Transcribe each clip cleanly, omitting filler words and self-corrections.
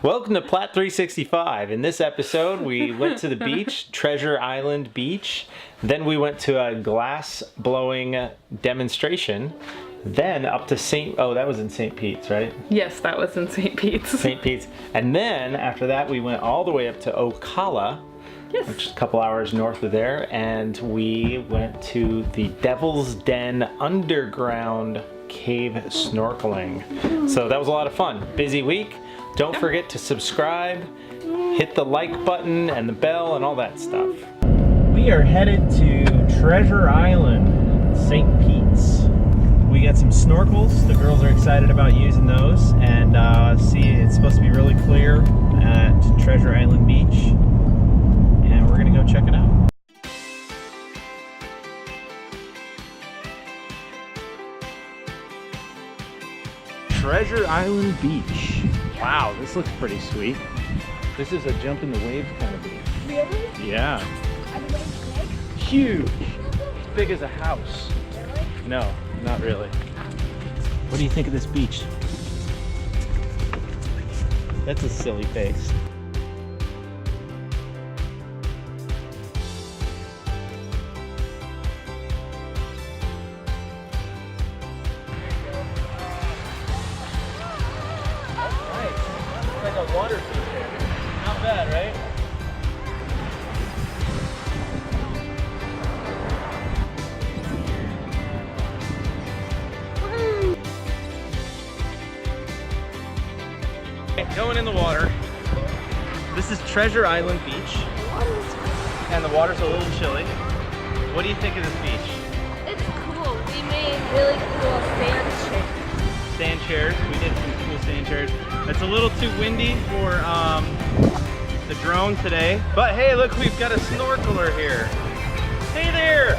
Welcome to Plat 365. In this episode, we went to the beach, Treasure Island Beach. Then we went to a glass blowing demonstration. Then up to that was in St. Pete's, right? Yes, that was in St. Pete's. St. Pete's. And then after that, we went all the way up to Ocala, Yes. which is a couple hours north of there. And we went to the Devil's Den underground cave snorkeling. So that was a lot of fun. Busy week. Don't forget to subscribe, hit the like button and the bell and all that stuff. We are headed to Treasure Island, St. Pete's. We got some snorkels. The girls are excited about using those. And see, it's supposed to be really clear at Treasure Island Beach. And we're gonna go check it out. Treasure Island Beach. Wow, this looks pretty sweet. This is a jump in the waves kind of beach. Really? Yeah. Are the waves big? Huge. As big as a house. Really? No, not really. What do you think of this beach? That's a silly face. Like a water feature. Not bad, right? Okay, going in the water. This is Treasure Island Beach. And the water's a little chilly. What do you think of this beach? It's cool. We made really cool sand chairs. Sand chairs. We did some cool sand chairs. It's a little too windy for the drone today. But hey, look, we've got a snorkeler here. Hey there!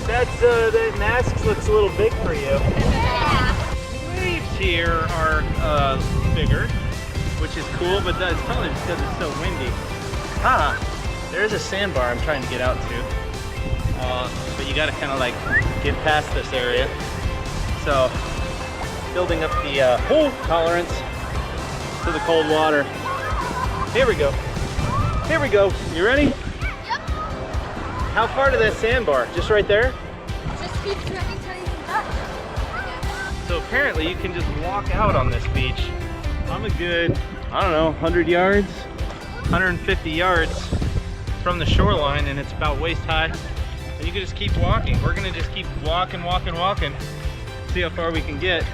That mask looks a little big for you. Yeah. The waves here are bigger, which is cool, but that's probably because it's so windy. Ah, there's a sandbar I'm trying to get out to. But you gotta kind of like get past this area. So, building up the tolerance to the cold water. Here we go. Here we go. You ready? Yep. How far to that sandbar? Just right there? Just keep turning till you can touch. So apparently you can just walk out on this beach. I'm a good, I don't know, 100 yards, 150 yards from the shoreline, and it's about waist high. And you can just keep walking. We're gonna just keep walking, see how far we can get.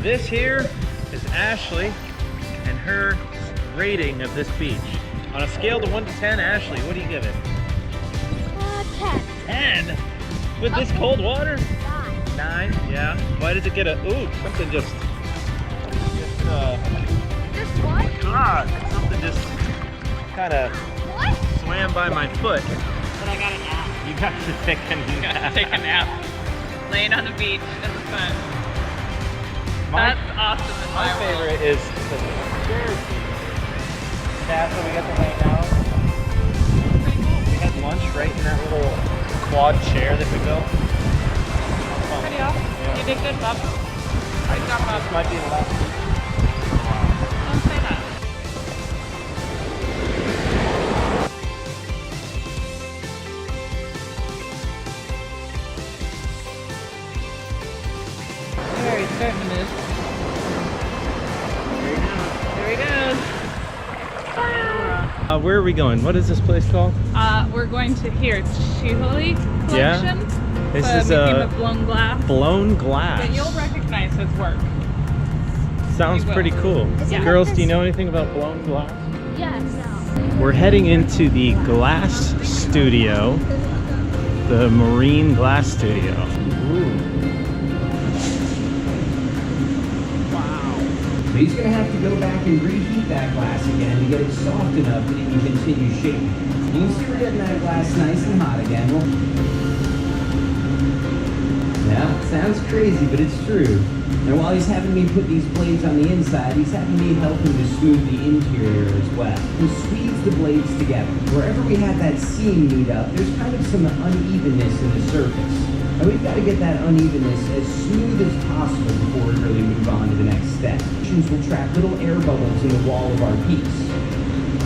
This here is Ashley and her rating of this beach. On a scale to 1 to 10, Ashley, what do you give it? 10. 10? With this cold water? 9. 9, yeah. Why does it get a, ooh, something just This what? something just kind of What? swam by my foot. But I got a nap. You got to take a nap. Take a nap. Laying on the beach in the sun. That's awesome in My my world. favorite is the chairs. Castle, we got to hang out. Pretty cool. We had lunch right in that little quad chair that we built. Pretty awesome. Yeah. You did good, Bob. Good job, Bob. This might be the last beach. Don't say that. There, he's starting to move. There he goes. Where are we going? What is this place called? We're going to here, Chiholi Yeah. collection. This The is museum of blown glass. blown glass. But you'll recognize his work. Sounds You will. pretty cool. Is it Girls, like do you this? know anything about blown glass? Yes. We're heading into the glass studio, the Morean Glass Studio. Wow. So he's going to have to go back and reheat that glass again to get it soft enough that it can continue shaping. You can see we're getting that glass nice and hot again. Yeah, sounds crazy, but it's true. And while he's having me put these blades on the inside, he's having me help him to smooth the interior as well. And squeeze the blades together. Wherever we had that seam meet up, there's kind of some unevenness in the surface. And we've got to get that unevenness as smooth as possible before we really move on to the next step. We'll trap little air bubbles in the wall of our piece.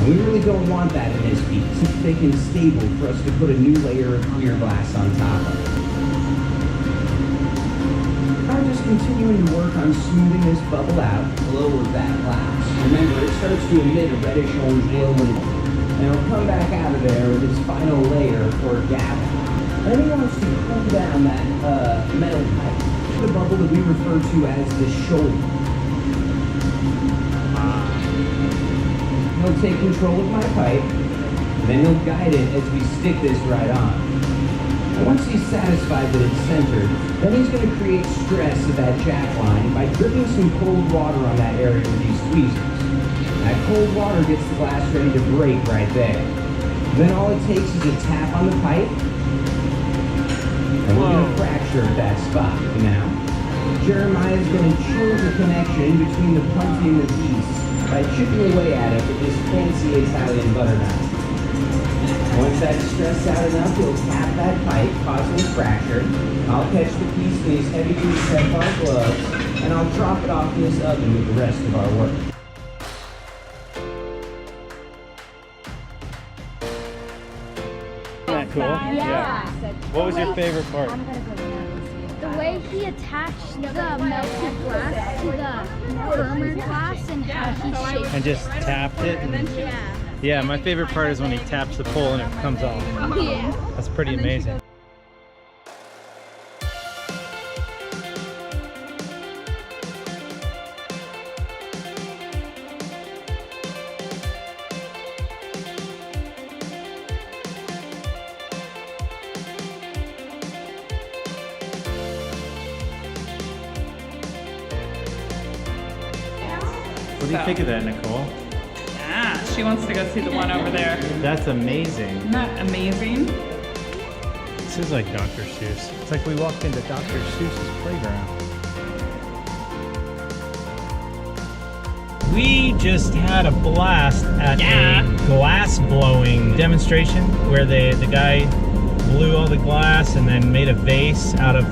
And we really don't want that in this piece. It's thick and stable for us to put a new layer of clear glass on top of. I'm just continuing to work on smoothing this bubble out below that glass. Remember, it starts to emit a reddish-orange glow and it'll come back out of there with its final layer or gap. And then he wants to cool down that metal pipe, the bubble that we refer to as the shoulder. He'll take control of my pipe, then he'll guide it as we stick this right on. And once he's satisfied that it's centered, then he's going to create stress of that jack line by dripping some cold water on that area with these tweezers. That cold water gets the glass ready to break right there. Then all it takes is a tap on the pipe, and we're going to fracture at that spot. Now, Jeremiah's going to choose a connection between the punchy and the piece by chipping away at it with this fancy Italian butter knife. Once that's stressed out enough, he'll tap that pipe, causing a fracture. I'll catch the piece in these heavy-duty Teflon gloves, and I'll drop it off in this oven with the rest of our work. Isn't that cool? Yeah. What was your favorite part? The way he attached the melted glass to the firmer glass and how he shaped And just tapped it? Yeah, my favorite part is when he taps the pole and it comes off. Yeah. That's pretty amazing. What do you think of that, Nicole? Yeah, she wants to go see the one over there. That's amazing. Isn't that amazing? This is like Dr. Seuss. It's like we walked into Dr. Seuss's playground. We just had a blast at a glass blowing demonstration where the guy blew all the glass and then made a vase out of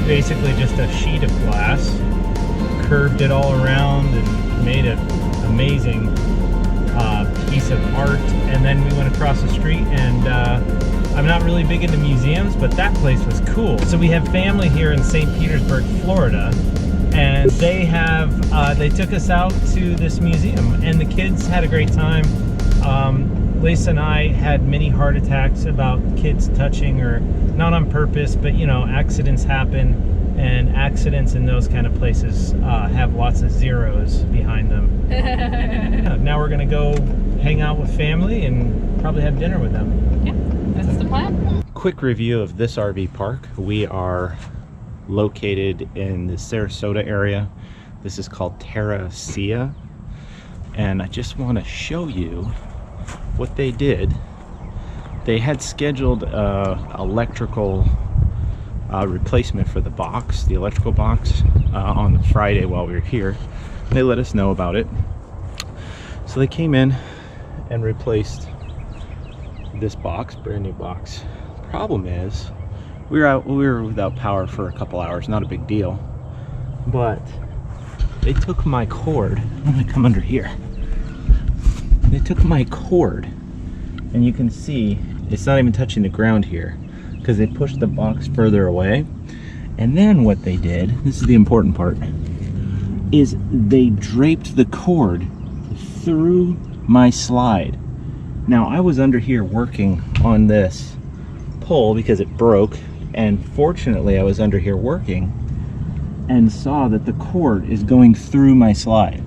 basically just a sheet of glass, curved it all around and made an amazing piece of art. And then we went across the street, and I'm not really big into museums, but that place was cool. So we have family here in St. Petersburg, Florida, and they took us out to this museum, and the kids had a great time. Lisa and I had many heart attacks about kids touching, or not on purpose, but you know, accidents happen, and accidents in those kind of places have lots of zeros behind them. Yeah, now we're gonna go hang out with family and probably have dinner with them. Yeah, that's the plan. Quick review of this RV park. We are located in the Sarasota area. This is called Terra Ceia, and I just want to show you what they did. They had scheduled electrical replacement for the box, the electrical box, on Friday while we were here. They let us know about it. So they came in and replaced this box, brand new box. Problem is, we were without power for a couple hours, not a big deal. But they took my cord. I'm gonna come under here. They took my cord, and you can see it's not even touching the ground here because they pushed the box further away. And then what they did, this is the important part, is they draped the cord through my slide. Now I was under here working on this pole because it broke, and fortunately I was under here working and saw that the cord is going through my slide.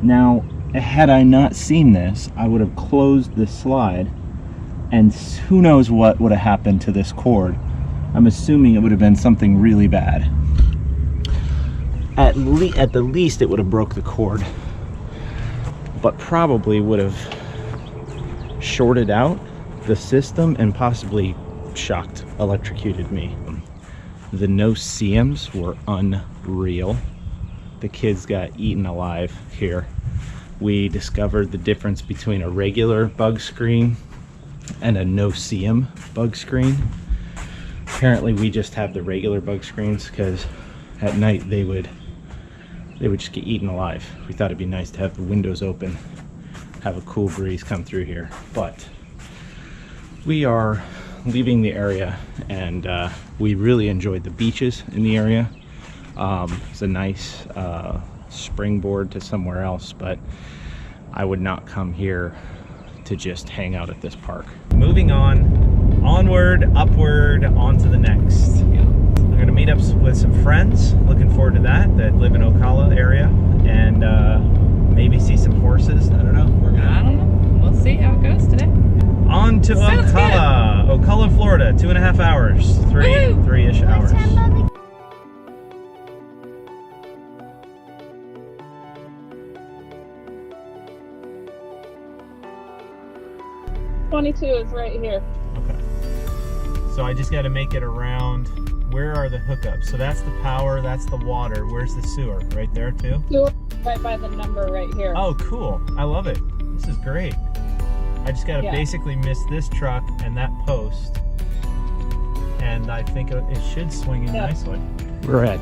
Now had I not seen this, I would have closed this slide, and who knows what would have happened to this cord. I'm assuming it would have been something really bad. At the least it would have broke the cord, but probably would have shorted out the system and possibly shocked, electrocuted me. The no-see-ums were unreal. The kids got eaten alive here. We discovered the difference between a regular bug screen and a no-see-um bug screen. Apparently we just have the regular bug screens because at night they would just get eaten alive. We thought it'd be nice to have the windows open, have a cool breeze come through here. But we are leaving the area, and we really enjoyed the beaches in the area. It's a nice springboard to somewhere else, but I would not come here to just hang out at this park. Moving on, onward, upward, on to the next. I'm gonna meet up with some friends, looking forward to that live in Ocala area, and maybe see some horses. I don't know. I don't know. We'll see how it goes today. On to Sounds Ocala. Ocala, Florida, 2.5 hours, three-ish hours. 22 is right here. Okay. So I just got to make it around. Where are the hookups? So that's the power, that's the water. Where's the sewer? Right there too? Sewer right by the number right here. Oh, cool. I love it. This is great. I just got to basically miss this truck and that post. And I think it should swing in nicely. We're at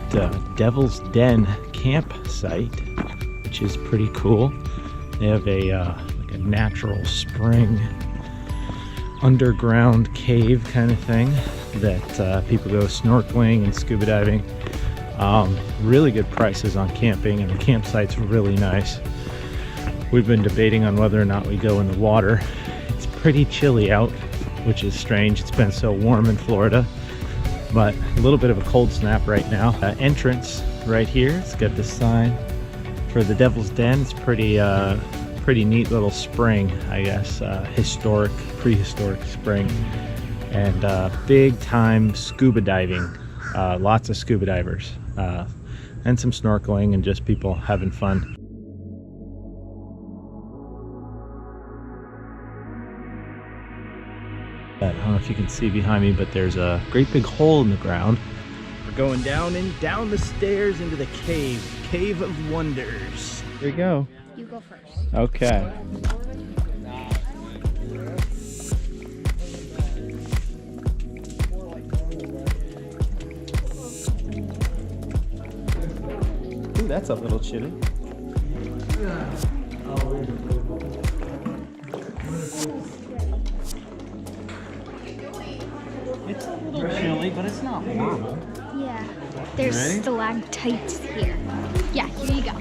Devil's Den campsite, which is pretty cool. They have like a natural spring underground cave kind of thing that people go snorkeling and scuba diving. Really good prices on camping, and the campsite's really nice. We've been debating on whether or not we go in the water. It's pretty chilly out, which is strange. It's been so warm in Florida, but a little bit of a cold snap right now. Entrance right here. It's got the sign for the Devil's Den. It's pretty neat little spring, I guess. Historic, prehistoric spring, and big time scuba diving. Lots of scuba divers, and some snorkeling, and just people having fun. I don't know if you can see behind me, but there's a great big hole in the ground. We're going down and down the stairs into the Cave of Wonders. Here we go. You go first. Okay. Ooh, that's a little chilly. It's a little chilly, but it's not horrible. Yeah. There's Ready? stalactites here. Yeah, here you go.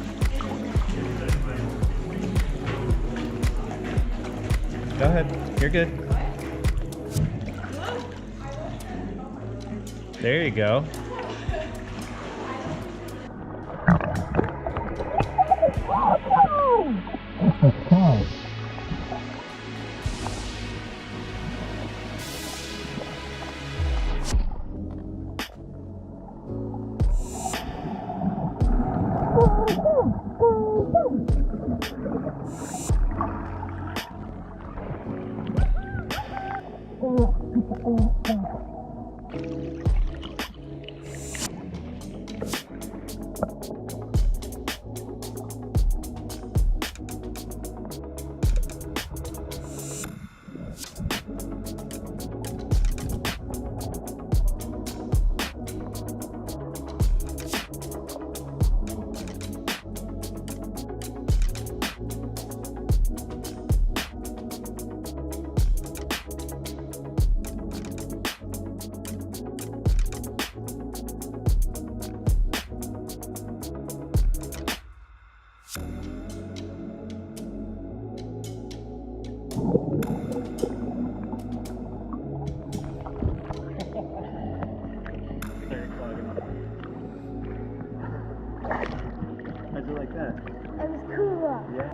Go ahead. You're good. There you go. How'd you like that? That was cool. Yeah.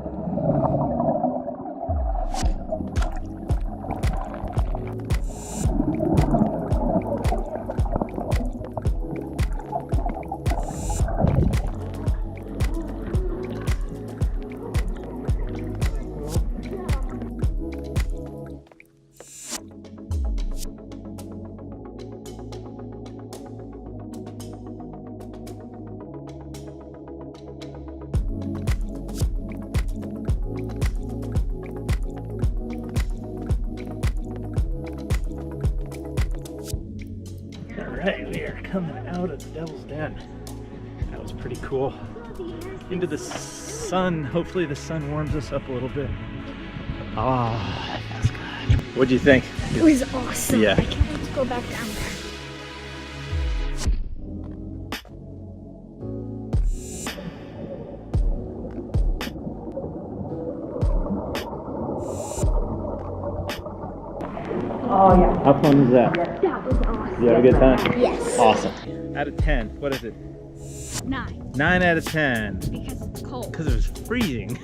right, we are coming out of the Devil's Den. That was pretty cool. Into the sun. Hopefully the sun warms us up a little bit. Ah, that feels good. What'd you think? It was awesome. Yeah. I can't wait to go back down there. Oh yeah. How fun was that? That was awesome. You had a good time? Yes. Awesome. Out of 10, what is it? 9. 9 out of 10. Because it's cold. Because it was freezing.